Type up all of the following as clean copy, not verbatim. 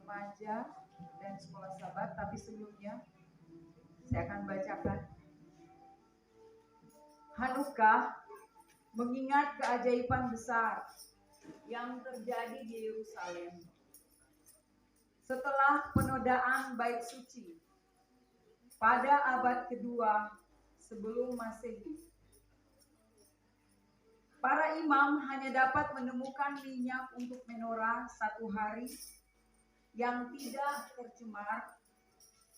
remaja dan sekolah sahabat, tapi sebelumnya saya akan bacakan. Hanukkah mengingat keajaiban besar yang terjadi di Yerusalem setelah penodaan bait suci pada abad kedua sebelum Masehi. Para imam hanya dapat menemukan minyak untuk menorah satu hari yang tidak tercemar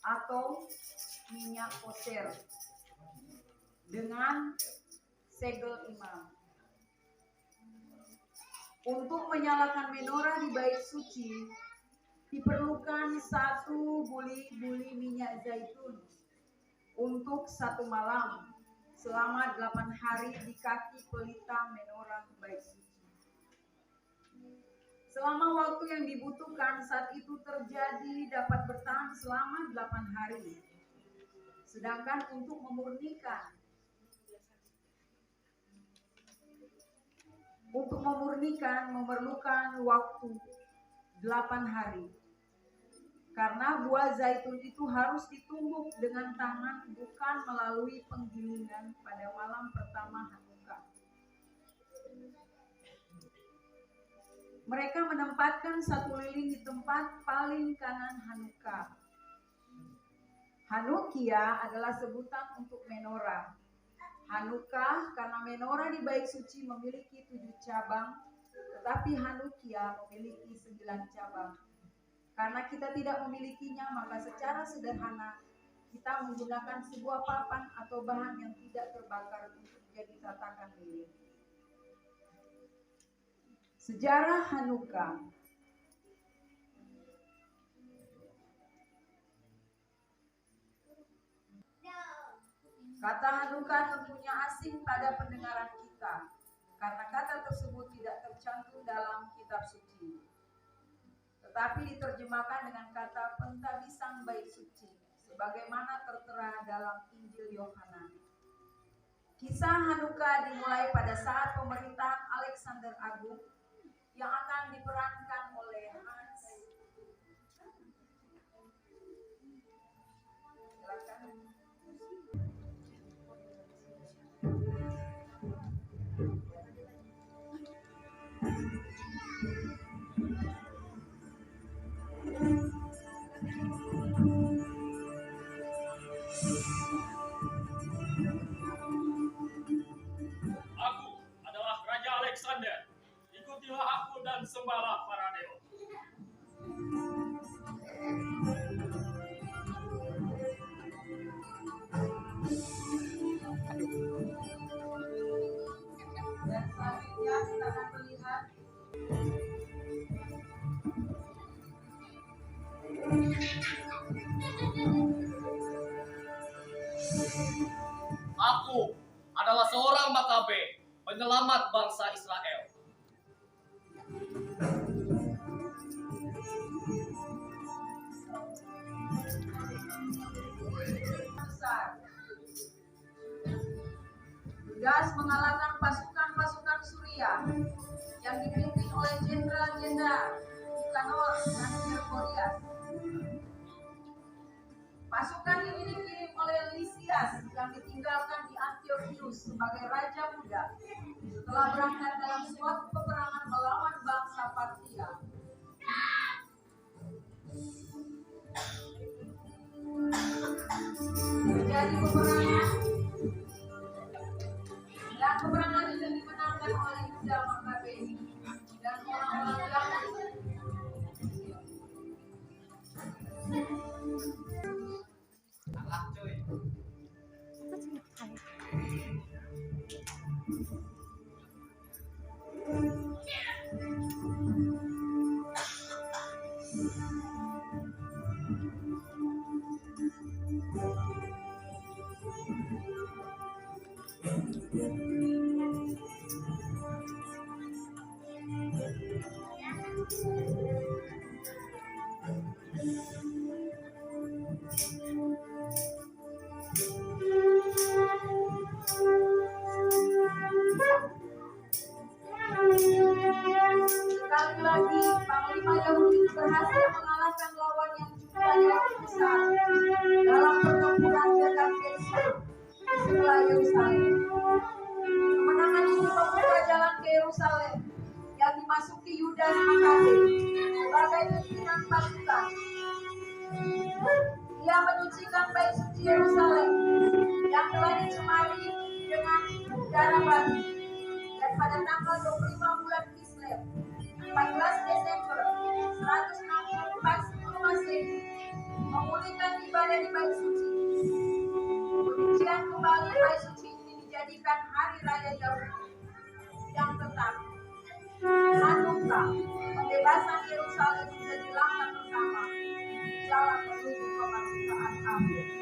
atau minyak kosher dengan segel imam. Untuk menyalakan menorah di bait suci diperlukan 1 buli minyak zaitun untuk 1 malam selama 8 hari di kaki pelita menorah bait suci. Selama waktu yang dibutuhkan saat itu terjadi dapat bertahan selama 8 hari. Sedangkan untuk memurnikan memerlukan waktu 8 hari. Karena buah zaitun itu harus ditumbuk dengan tangan, bukan melalui penggilingan pada malam pertama Hanukkah. Mereka menempatkan 1 lilin di tempat paling kanan Hanukkah. Hanukkah adalah sebutan untuk menorah. Hanukkah karena menorah di bait suci memiliki 7 cabang, tetapi Hanukkah memiliki 9 cabang. Karena kita tidak memilikinya, maka secara sederhana kita menggunakan sebuah papan atau bahan yang tidak terbakar untuk jadi tatakan lilin. Sejarah Hanukkah. Kata Hanukkah tentunya asing pada pendengaran kita, karena kata tersebut tidak tercantum dalam kitab suci, tetapi diterjemahkan dengan kata pentabisan bait suci, sebagaimana tertera dalam Injil Yohanes. Kisah Hanukkah dimulai pada saat pemerintahan Alexander Agung yang akan diperankan oleh Hans. Silakan. Aku adalah Raja Alexander. Ikutilah aku dan sembahlah para dewa. Dan selanjutnya kita akan melihat Aku adalah seorang Makabe, penyelamat bangsa Israel. besar. Tugas mengalahkan pasukan-pasukan Suriah yang dipimpin oleh jenderal-jenderal Nikanor dan Gregorius. Pasukan ini dikirim oleh Lysias yang ditinggalkan di Antiochus sebagai raja muda setelah berangkat dalam suatu peperangan melawan bangsa Partia. Terjadi peperangan dan peperangan itu dimenangkan oleh Yuda Makabe dan orang-orang Yahudi. Salah cuy. Sekali lagi, Panglima Yahudi berhasil mengalahkan memasuki Yudas Makabe sebagai pimpinan pasukan. Ia menyucikan bait suci Yerusalem yang telah dicemari dengan darah babi. Dan pada tanggal 25 bulan Kislev 14 Desember 164 sebelum Masehi memulihkan ibadah di bait suci. Penyucian kembali bait suci ini dijadikan hari raya Yahudi yang tetap. Hanukkah, pembebasan Yerusalem menjadi langkah pertama jalan menuju kemerdekaan akhir.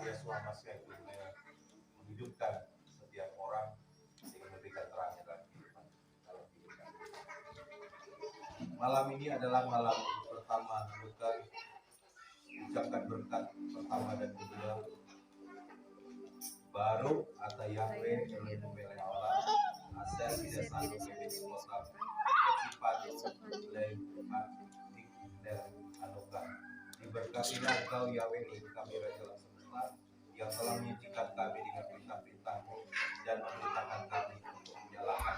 Yesus Masih itu menghidupkan setiap orang dengan memberikan terang dalam kehidupan. Malam ini adalah malam pertama bukan ucapkan berkat pertama dan kedua. Baru atau Yahweh Elohim melek Allah asal tidak sanggup bebas kota sifat lain dan anugerah. Diberkatilah Engkau Yahweh Elohim kami Raja alam semesta yang telah menyicikan kami dengan perintah-perintah-Mu dan memerintahkan kami untuk menyalakan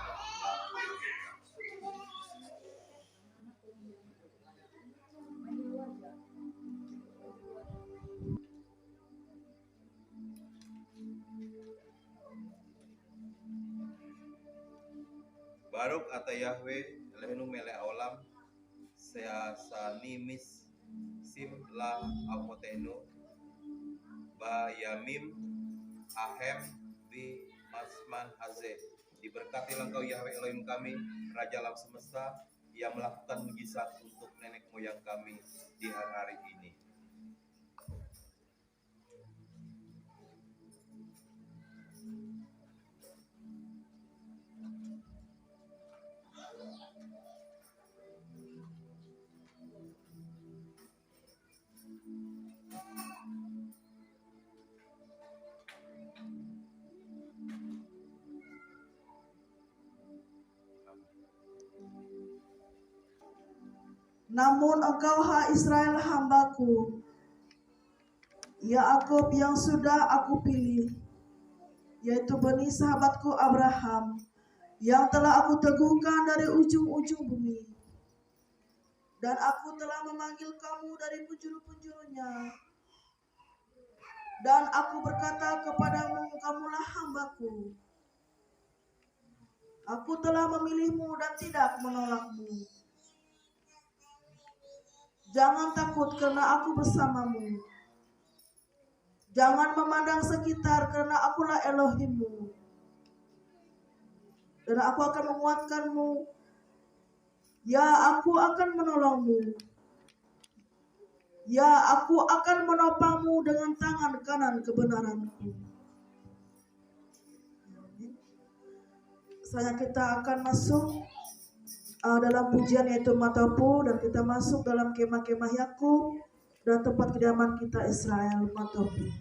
Baruk atau Yahweh Elohim melek olam seasanimis sim la apotenu ba yamim ahem bi masman hazeh. Diberkatilah Engkau Yahweh Elohim kami Raja alam semesta yang melakukan mujizat untuk nenek moyang kami di hari-hari ini. Namun engkau, hai Israel, hambaku, Yakub yang sudah aku pilih, yaitu benih sahabatku Abraham, yang telah aku teguhkan dari ujung-ujung bumi. Dan aku telah memanggil kamu dari penjuru-penjurunya. Dan aku berkata kepadamu, kamulah hambaku. Aku telah memilihmu dan tidak menolakmu. Jangan takut karena aku bersamamu. Jangan memandang sekitar karena akulah Elohimmu. Dan aku akan menguatkanmu. Ya, aku akan menolongmu. Ya, aku akan menopangmu dengan tangan kanan kebenaranku. Saya kita akan masuk dalam pujian yaitu Matopu, dan kita masuk dalam kemah-kemah Yakub dan tempat kediaman kita Israel, Matopu.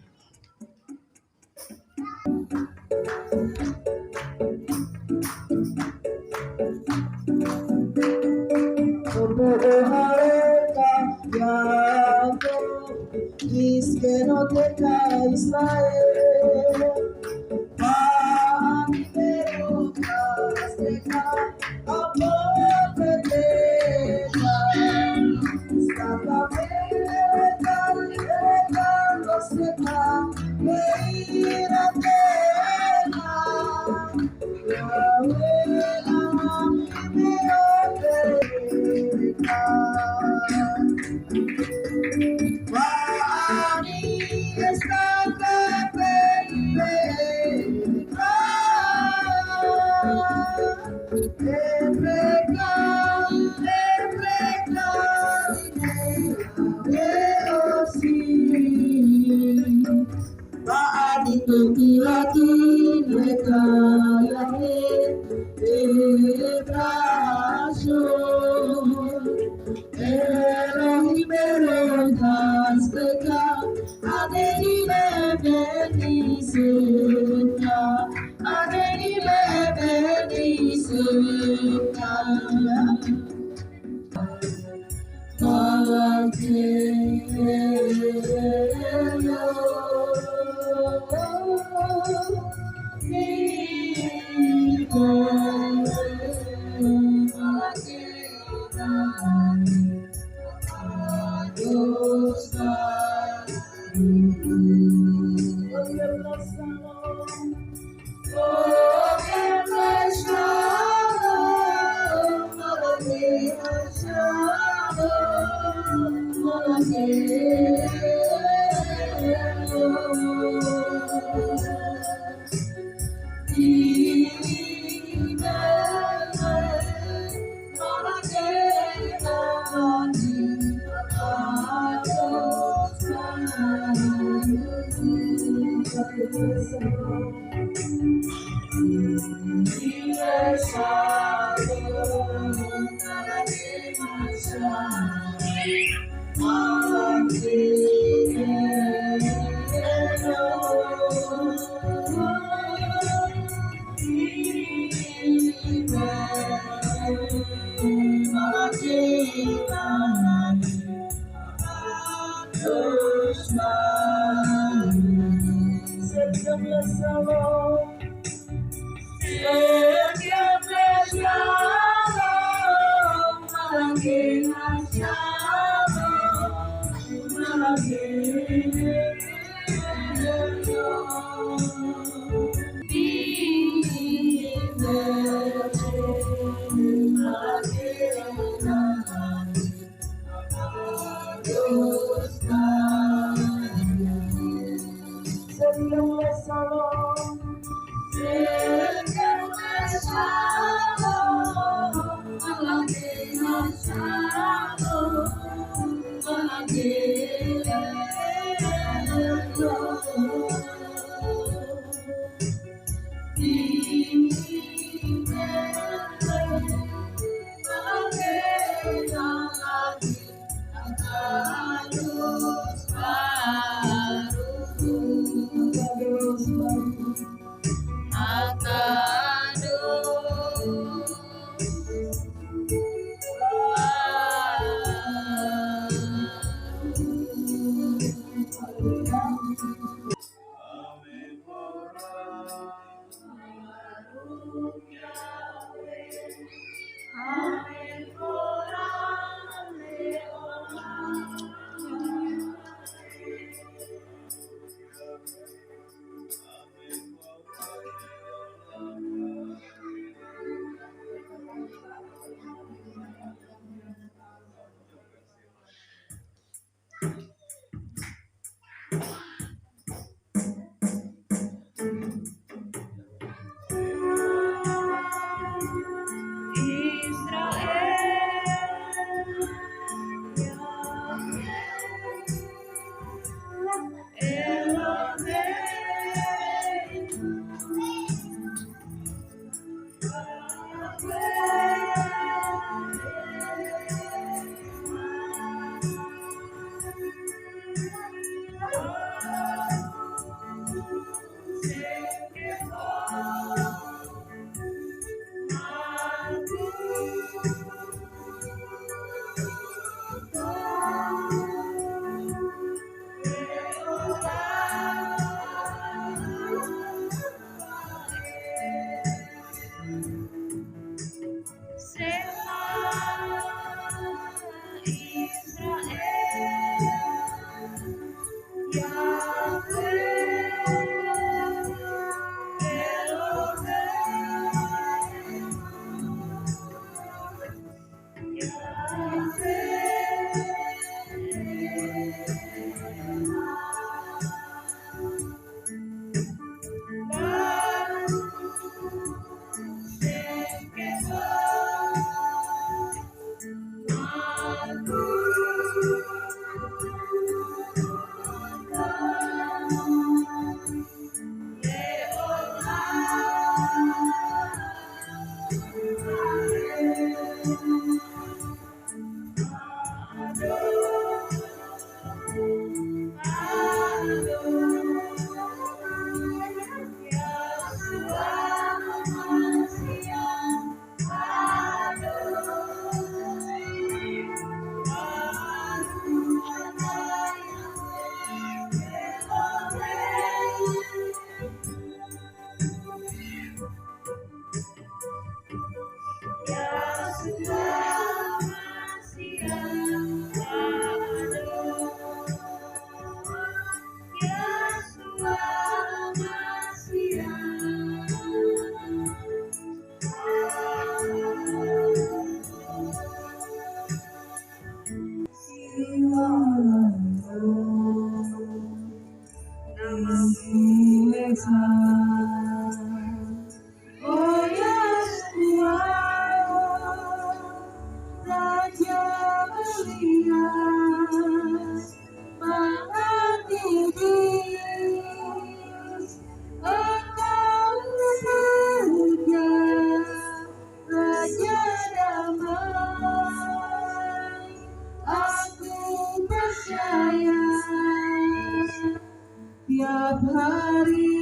setiap hari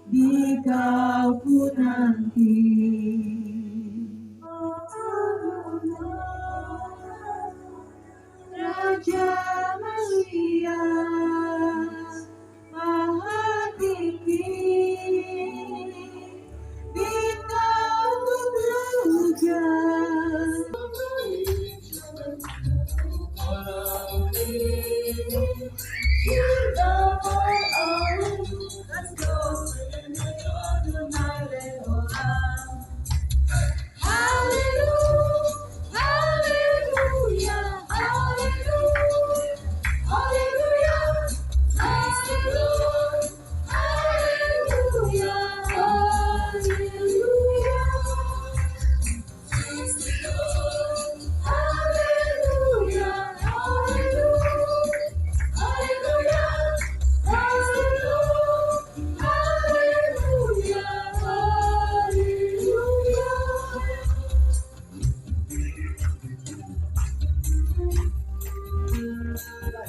di kau nanti. Raja mulia, maha tinggi, bintang memuja.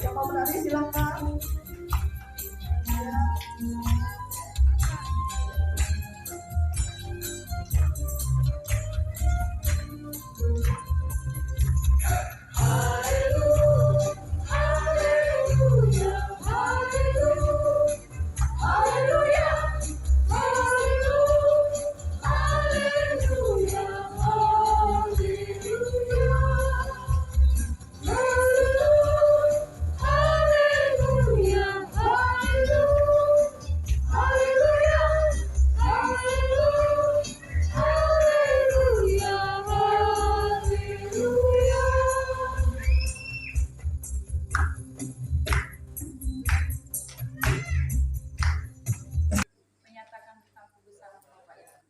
Yang mau menari silakan. Menyatakan kita bersama Bapak Yesus.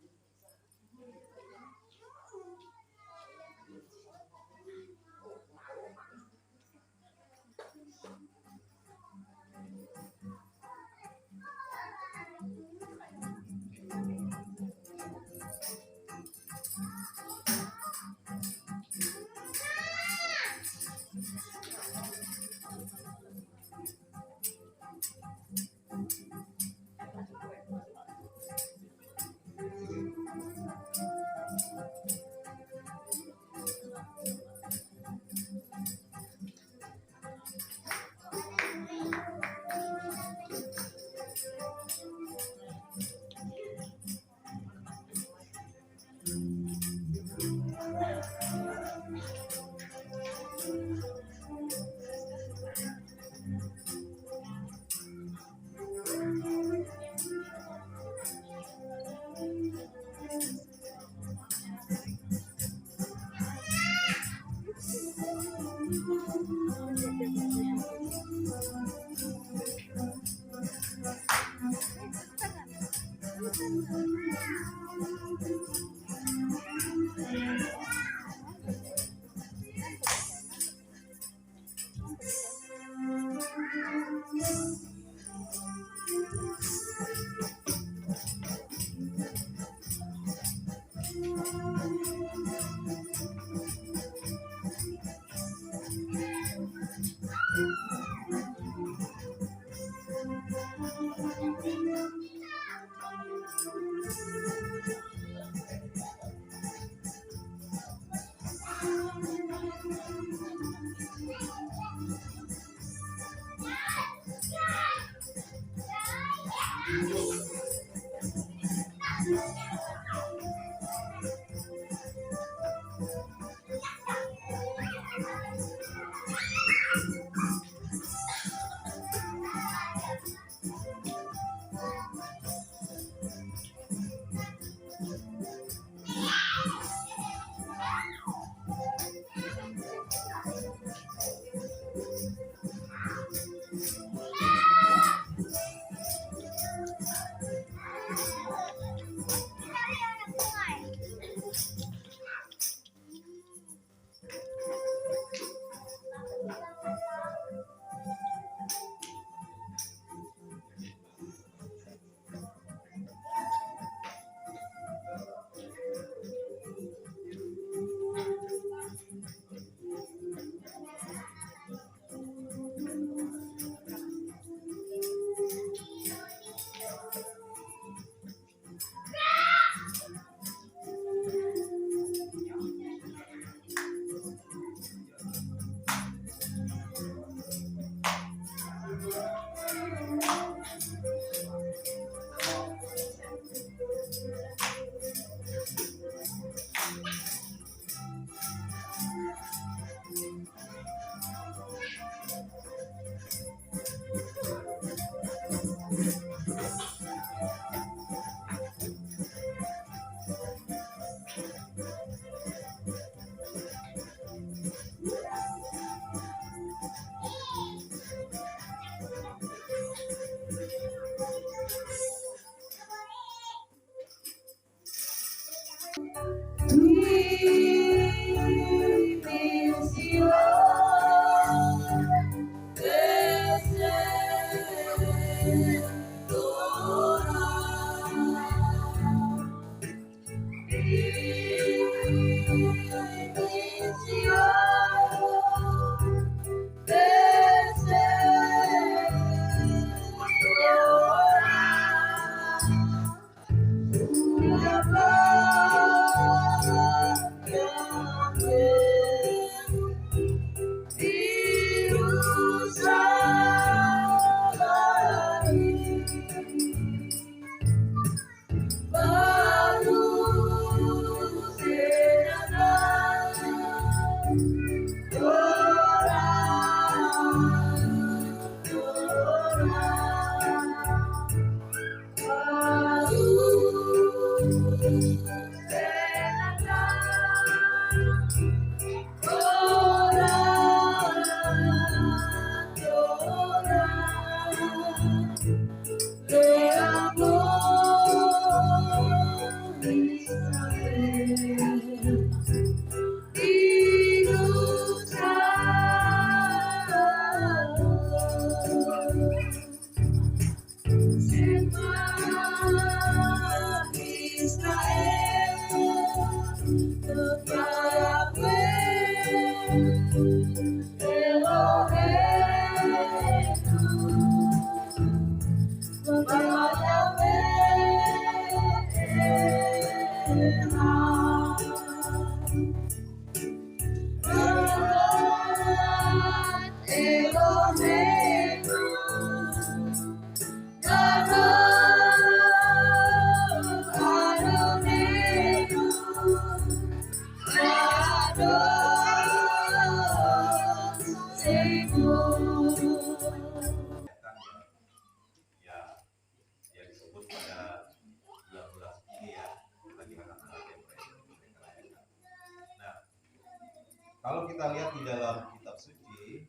Kalau kita lihat di dalam kitab suci,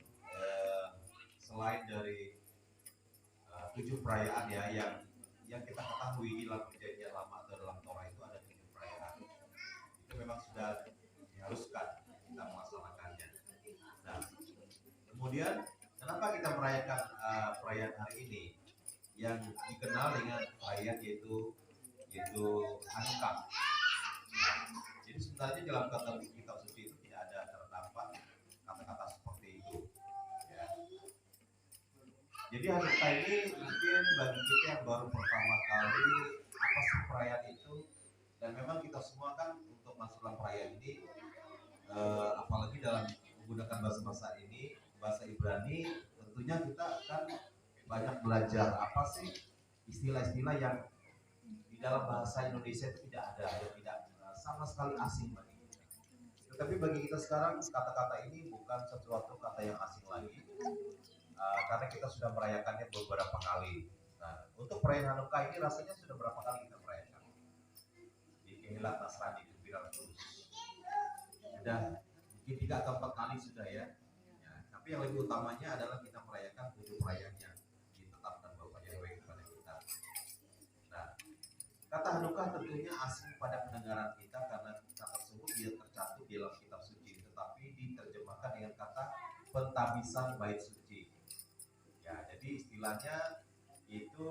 selain dari 7 perayaan ya yang kita ketahui di dalam perjanjian lama atau dalam Torah itu ada 7 perayaan. Itu memang sudah diharuskan kita melaksanakannya. Nah, kemudian kenapa kita merayakan perayaan hari ini yang dikenal dengan perayaan yaitu Hanukkah. Jadi sebenarnya dalam kitab suci itu tidak ada terdapat kata-kata seperti itu. Ya. Jadi Hanukkah ini mungkin bagi kita yang baru pertama kali apa sih perayaan itu, dan memang kita semua kan untuk masuk dalam perayaan ini, apalagi dalam menggunakan bahasa ini, bahasa Ibrani, tentunya kita akan banyak belajar apa sih istilah-istilah yang di dalam bahasa Indonesia itu tidak ada, yang tidak sama sekali asing bagi kita. Tetapi bagi kita sekarang kata-kata ini bukan sesuatu kata yang asing lagi, karena kita sudah merayakannya beberapa kali. Nah, untuk perayaan Hanukkah ini rasanya sudah berapa kali kita merayakan di Kehillat Nasrani di Pilar Kudus. Sudah mungkin 3 atau 4 kali sudah ya. Tapi yang lebih utamanya adalah kita merayakan 7 perayaan yang ditetapkan Bapak Yahweh kepada kita. Nah, kata Hanukkah tentunya asing pada pendengaran kita karena kata tersebut dia tercantum di dalam kitab suci, tetapi diterjemahkan dengan kata pentabisan bait suci. Ya, jadi istilahnya itu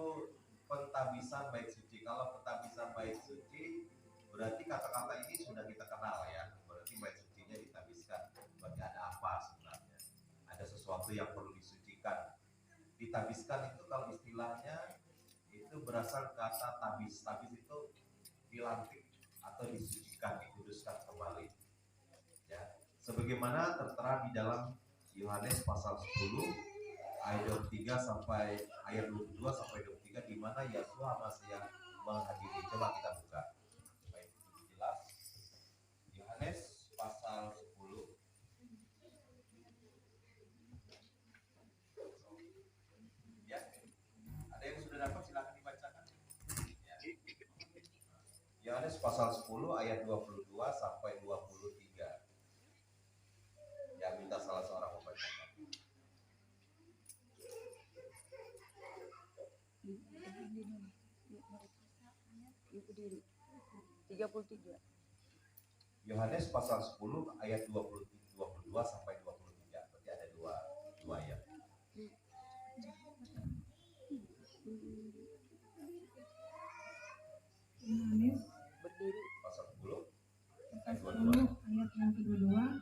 pentabisan bait suci. Kalau pentabisan bait suci berarti kata-kata ini sudah kita kenal ya. Berarti bait sucinya ditabiskan. Berarti ada apa sebenarnya? Ada sesuatu yang perlu disucikan. Ditabiskan itu kalau istilahnya itu berasal kata tabis. Tabis itu dilantik atau disucikan, dikuduskan kembali. Ya, sebagaimana tertera di dalam Yohanes pasal 10 ayat 23 sampai ayat 22 sampai 23 di mana Yeshua masih yang menghadiri. Coba kita buka. Baik, jelas. Yohanes pasal 10. Ya. Ada yang sudah dapat silakan dibacakan. Ya. Yohanes pasal 10 ayat 22 sampai 23. Ya, minta salah seorang membacakan. Berdiri 33. Yohanes pasal 10 ayat 22 sampai 23. Berarti ada dua ayat. Yohanes Berdiri pasal 10 ayat 10 ayat yang kedua.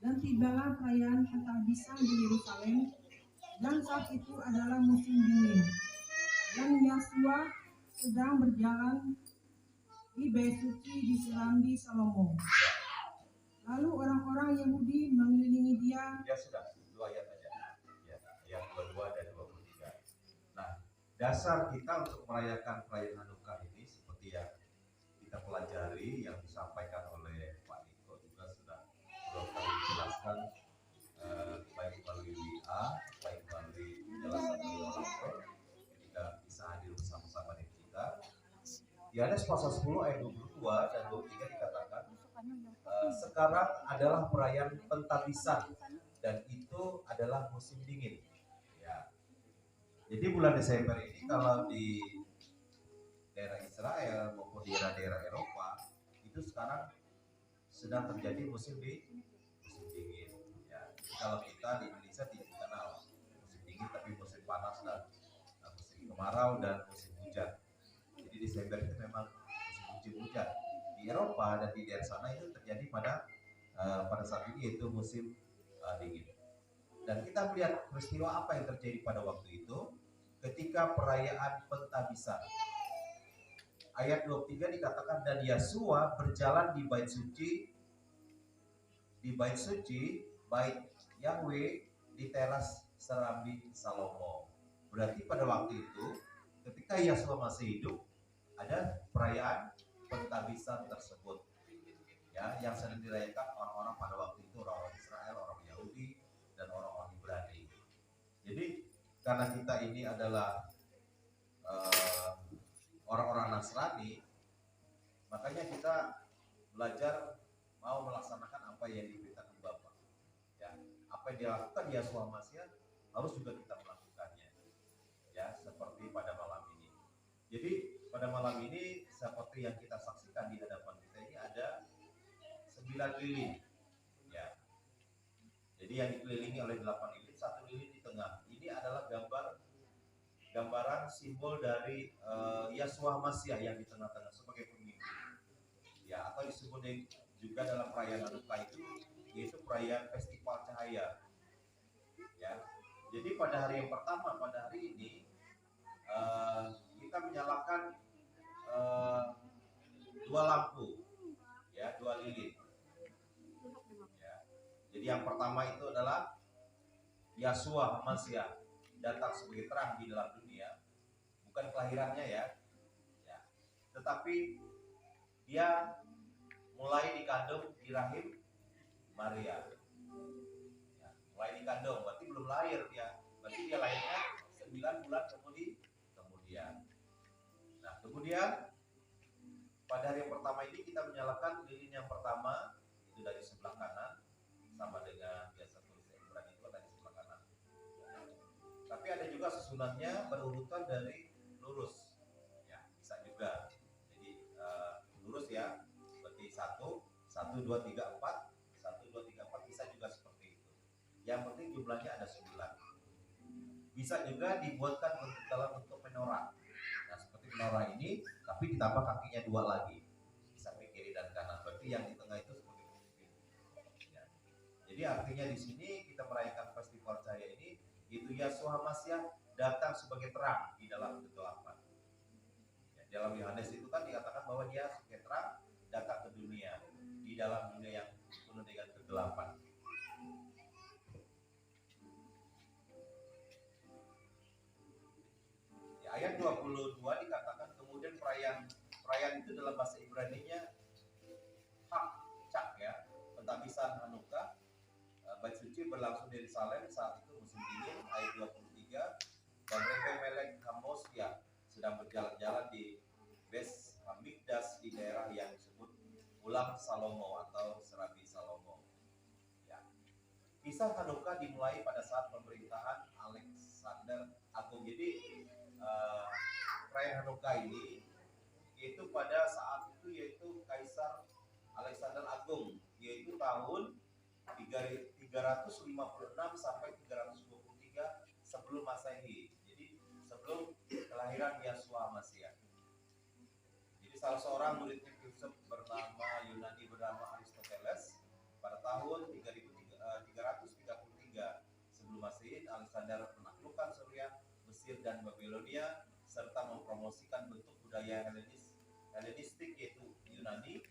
Dan tibalah perayaan Pentabisan di Yerusalem, dan saat itu adalah musim dingin. Dan Yeshua sedang berjalan di bait suci di Serambi Salomo. Lalu orang-orang Yahudi mengelilingi dia. Ya sudah, 2 ayat aja. Ya, yang 22 dan 23. Nah, dasar kita untuk merayakan perayaan Hanukkah ini seperti yang kita pelajari yang disampaikan oleh Pak Niko juga sudah beberapa kali dijelaskan, baik melalui WA, baik melalui penjelasan dari orang tua ketika bisa hadir bersama-sama dengan kita. Yohanes pasal 10 ayat 22 dan 23 dikatakan, sekarang adalah perayaan pentabisan dan itu adalah musim dingin. Ya. Jadi bulan Desember ini kalau di daerah Israel maupun di daerah Eropa itu sekarang sedang terjadi musim dingin. Ya. Jadi kalau kita di Indonesia tidak dikenal musim dingin, tapi musim panas dan musim kemarau dan musim hujan. Jadi Desember itu memang musim hujan. Di Eropa dan di daerah sana itu terjadi pada saat ini yaitu musim dingin. Dan kita melihat peristiwa apa yang terjadi pada waktu itu ketika perayaan pentabisan. Ayat 23 dikatakan, dan Yeshua berjalan di bait suci, bait Yahweh di teras Serambi Salomo. Berarti pada waktu itu ketika Yeshua masih hidup ada perayaan pentabisan tersebut, ya, yang sering dirayakan orang-orang pada waktu itu, orang-orang Israel, orang Yahudi, dan orang-orang Ibrani. Jadi karena kita ini adalah orang-orang Nasrani, makanya kita belajar mau melaksanakan apa yang diberitakan apa yang dilakukan Yeshua Mashiach harus juga kita melakukannya. Ya, seperti pada malam ini. Jadi pada malam ini seperti yang kita saksikan di hadapan kita ini ada 9 lilin. Ya. Jadi yang dikelilingi oleh 8 lilin, 1 lilin di tengah. Ini adalah gambaran simbol dari Yeshua Mashiach yang di tengah-tengah sebagai pemimpin. Ya, atau disebut juga dalam perayaan Hanukkah itu yaitu perayaan festival cahaya. Ya. Jadi pada hari yang pertama, pada hari ini kita menyalakan 2 lampu, ya, 2 lilin. Ya. Jadi yang pertama itu adalah Yeshua Mashiach datang sebagai terang di dalam dunia, bukan kelahirannya ya, tetapi dia mulai dikandung di rahim Maria. Ya, mulai dikandung, berarti belum lahir dia, berarti dia lahirnya 9 bulan kemudian. Nah, kemudian pada hari yang pertama ini kita menyalakan lilin yang pertama itu dari sebelah kanan, sama dengan biasa tulisan Ibrani itu dari sebelah kanan. Tapi ada juga susunannya berurutan dari lurus, ya bisa juga. Jadi lurus ya, berarti 1, 2, 3, 4, 1, 2, 3, 4 bisa juga seperti itu. Yang penting jumlahnya ada 9. Bisa juga dibuatkan dalam bentuk menorah. Nah seperti menorah ini, tapi ditambah kakinya 2 lagi, bisa ke kiri dan kanan. Berarti yang di tengah itu sebagai pemimpin. Ya. Jadi artinya di sini kita merayakan festival cahaya ini, itu Yeshua Mashiach datang sebagai terang di dalam kegelapan. Ya, dalam Yohanes itu kan dikatakan bahwa dia sebagai terang datang ke dunia, di dalam dunia yang penuh dengan kegelapan. Di ayat 22 dikatakan kemudian perayaan itu dalam bahasa Ibrani-nya Chak ya, pentabisan Hanukkah. Bait suci berlangsung di Yerusalem saat itu musim dingin, ayat 23. Dan Rebe Melek Hamosya sedang berjalan-jalan di Bes Hamikdas di daerah yang disebut Ulam Salomo atau Serabi Salomo. Ya. Kisah Hanukkah dimulai pada saat pemerintahan Alexander Agung. Jadi perayaan Hanukkah ini yaitu pada saat itu yaitu Kaisar Alexander Agung, yaitu tahun 356 sampai 323 sebelum Masehi. Jadi sebelum kelahiran Yeshua Mashiach. Jadi salah seorang muridnya filsuf bernama Yunani bernama Aristoteles pada tahun 333 sebelum Masehi, Alexander menaklukkan Suria, Mesir dan Babilonia serta mempromosikan bentuk budaya Helenistik yaitu Yunani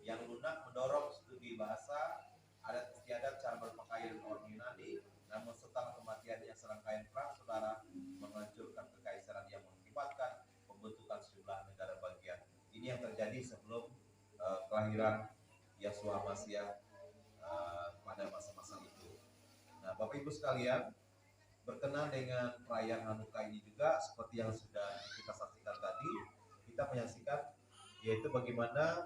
yang lunak, mendorong studi bahasa, adat istiadat, cara berpakaian orang Yunani. Namun setelah kematiannya serangkaian perang saudara menghancurkan kekaisaran yang mengakibatkan pembentukan sejumlah negara bagian. Ini yang terjadi sebelum kelahiran Yeshua Mashiach pada masa-masa itu. Nah, Bapak Ibu sekalian, berkenan dengan perayaan Hanukkah ini juga seperti yang sudah kita saksikan tadi, kita menyaksikan yaitu bagaimana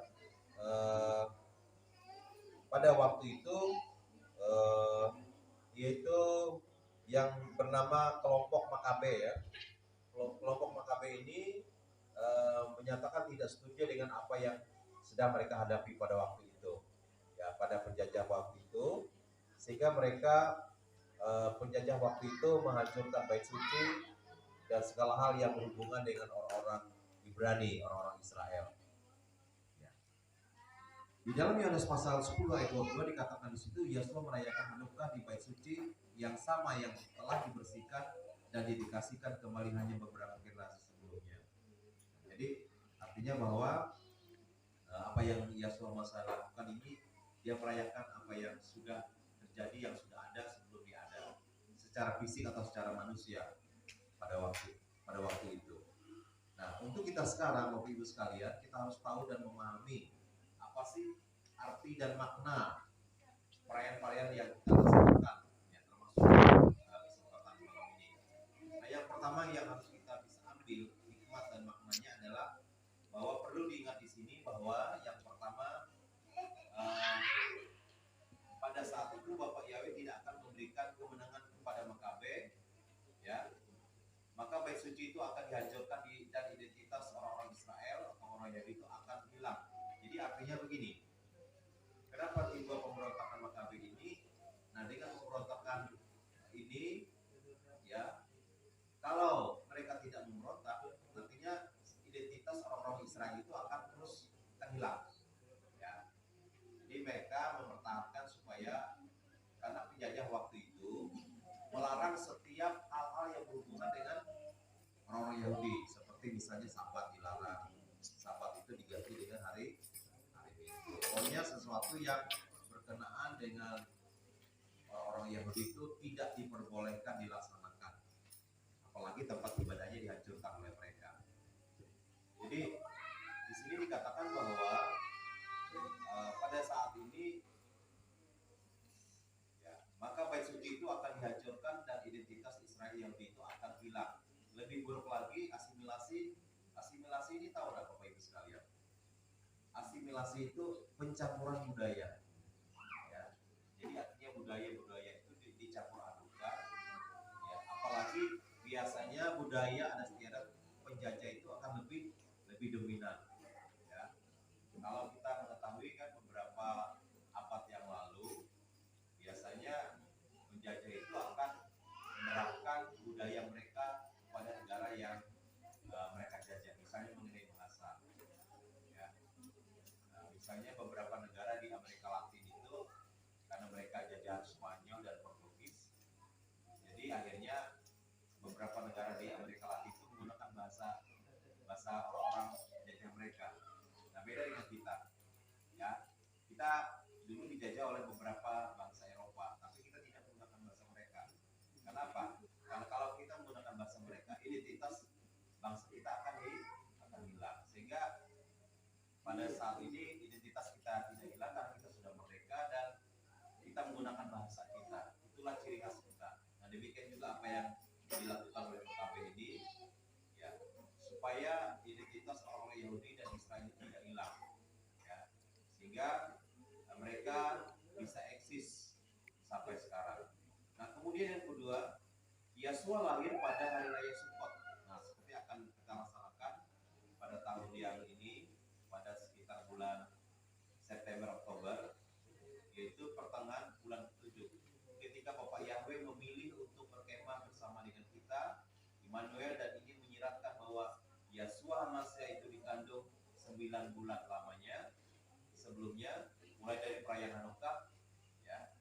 pada waktu itu yaitu yang bernama kelompok Makabe ya. Kelompok Makabe ini menyatakan tidak setuju dengan apa yang sedang mereka hadapi pada waktu itu. Ya, pada penjajah waktu itu, sehingga mereka penjajah waktu itu menghancurkan bait suci dan segala hal yang berhubungan dengan orang-orang Ibrani, orang-orang Israel. Ya. Di dalam Yohanes pasal 10 ayat 22 dikatakan di situ Yeshua merayakan Hanukkah di bait suci yang sama yang telah dibersihkan dan didedikasikan kembali hanya beberapa generasi sebelumnya. Jadi artinya bahwa apa yang Yeshua Mashiach lakukan ini, dia merayakan apa yang sudah terjadi, yang sudah ada sebelum dia ada secara fisik atau secara manusia pada waktu itu. Nah, untuk kita sekarang Bapak Ibu sekalian, kita harus tahu dan memahami apa sih arti dan makna perayaan-perayaan yang kita laksanakan, ya, termasuk kesempatan malam ini. Nah, yang pertama yang harus kita bisa ambil hikmat dan maknanya adalah bahwa perlu diingat di sini bahwa yang pertama pada saat itu Bapak Yahweh tidak akan memberikan memberikan kemenangan kepada Makabe, ya, maka bait suci itu akan dihancurkan dan identitas orang-orang Israel atau orang Yahudi itu akan hilang. Jadi artinya begini, kenapa timbul pemberontakan Makabe ini? Nah, dengan pemberontakan ini, ya, kalau mereka tidak memberontak, nantinya identitas orang-orang Israel itu akan terus hilang. Ya. Jadi mereka mempertahankan supaya, karena penjajah waktu itu melarang setiap hal-hal yang berhubungan dengan orang-orang Yahudi, seperti misalnya Sabat dilarang, Sabat itu diganti dengan hari Minggu. Pokoknya sesuatu yang berkenaan dengan orang-orang Yahudi itu tidak diperbolehkan dilaksanakan, apalagi tempat ibadahnya dihancurkan oleh mereka. Jadi di sini dikatakan bahwa pada saat ini, ya, maka bait suci itu akan dihancurkan dan identitas Israel Yahudi itu akan hilang. Lebih buruk lagi, asimilasi ini tahu nggak Bapak Ibu sekalian? Asimilasi itu pencampuran budaya. Ya. Jadi artinya budaya-budaya itu dicampur adukan. Ya, apalagi biasanya budaya adat istiadat penjajah itu akan lebih dominan. Ya. Kalau kita mengetahui kan beberapa abad yang lalu, biasanya penjajah itu akan menerapkan budaya mereka kepada negara yang mereka jajah, misalnya mengenai bahasa. Ya. Nah, misalnya beberapa negara di Amerika Latin itu, karena mereka jajah Spanyol dan Portugis, jadi akhirnya beberapa negara di Amerika Latin itu menggunakan bahasa orang-orang jajah mereka. Nah, beda dengan kita. Ya, kita dulu dijajah oleh beberapa bangsa Eropa, tapi kita tidak menggunakan bahasa mereka. Kenapa? Karena kalau kita menggunakan bahasa mereka, identitas bangsa kita akan hilang. Sehingga pada saat ini identitas kita tidak hilang karena kita sudah merdeka dan kita menggunakan bahasa kita. Itulah ciri khas kita. Nah, demikian juga apa yang dilakukan oleh PKB ini, ya, supaya identitas orang Yahudi dan Israel tidak hilang, ya, sehingga mereka bisa eksis sampai sekarang. Nah, kemudian yang kedua, Yasua lahir pada hari raya Sukkot. Nah, seperti akan kita laksanakan pada tahun yang ini pada sekitar bulan September Oktober, yaitu pertengahan bulan ke-7, ketika Bapak Yahweh memilih untuk berkemah bersama dengan kita, Immanuel, dan ingin menyiratkan bahwa Yasua Hamasiah itu dikandung 9 bulan lamanya sebelumnya, mulai dari perayaan Hanukkah. Ya.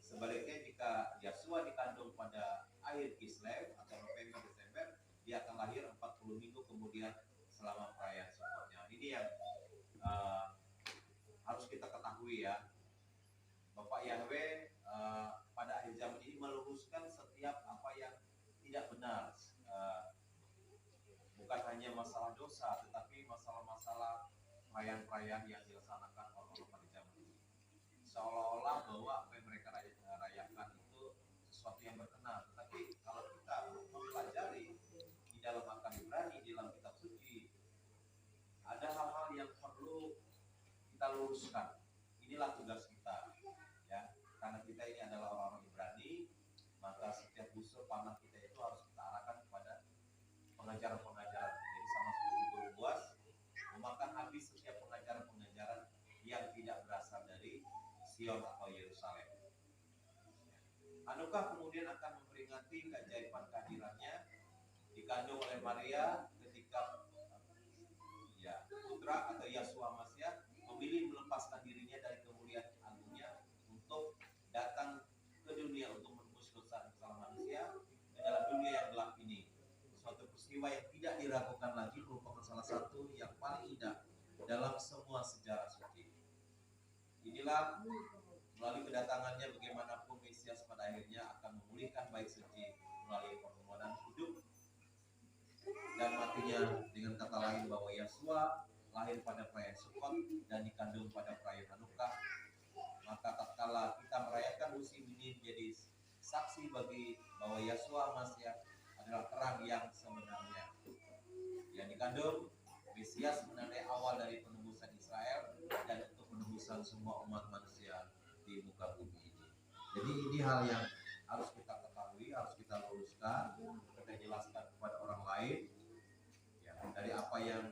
Sebaliknya, jika Yasua dikandung pada akhir Kislev atau November Desember, dia akan lahir 40 minggu kemudian selama perayaan Sukkotnya. Ini yang harus kita ketahui, ya. Bapak Yahweh pada akhir zaman ini meluruskan setiap apa yang tidak benar, bukan hanya masalah dosa, tetapi masalah-masalah perayaan-perayaan yang dilaksanakan oleh pada zaman ini. Seolah-olah bahwa apa yang mereka rayakan itu sesuatu yang berkenan. Tetapi kalau kita mempelajari di dalam akal Ibrani, di dalam kitab suci, ada hal-hal yang perlu kita luruskan. Inilah tugas kita, ya. Karena kita ini adalah orang-orang Ibrani, maka setiap busur panah kita itu harus kita arahkan kepada pengajaran-pengajaran. Jadi sama seperti guru buas memakan habis setiap pengajaran-pengajaran yang tidak berasal dari Sion atau Yerusalem. Hanukkah kemudian akan memperingati keajaiban kehadirannya, dikandung oleh Maria ketika, ya, putra atau Yasua Hamasiah memilih melepaskan dirinya dari kemuliaan agungnya untuk datang ke dunia untuk menembus dosa dan kesalahan manusia ke dalam dunia yang gelap ini. Suatu peristiwa yang tidak diragukan lagi, merupakan salah satu yang paling indah dalam semua sejarah suci. Inilah melalui kedatangannya bagaimanapun Mesias pada akhirnya akan memulihkan bait suci melalui permohonan hidup dan matinya. Dengan kata lain, bahwa Yasua lahir pada perayaan Sukkot dan dikandung pada perayaan Hanukkah. Maka tatkala kita merayakan musim ini menjadi saksi bagi bahwa Yasua Hamasiah adalah terang yang sebenarnya. Yang dikandung Mesias menandai awal dari penebusan Israel dan untuk penebusan semua umat manusia di muka bumi ini. Jadi ini hal yang harus kita ketahui, harus kita luruskan, kita jelaskan kepada orang lain ya, dari apa yang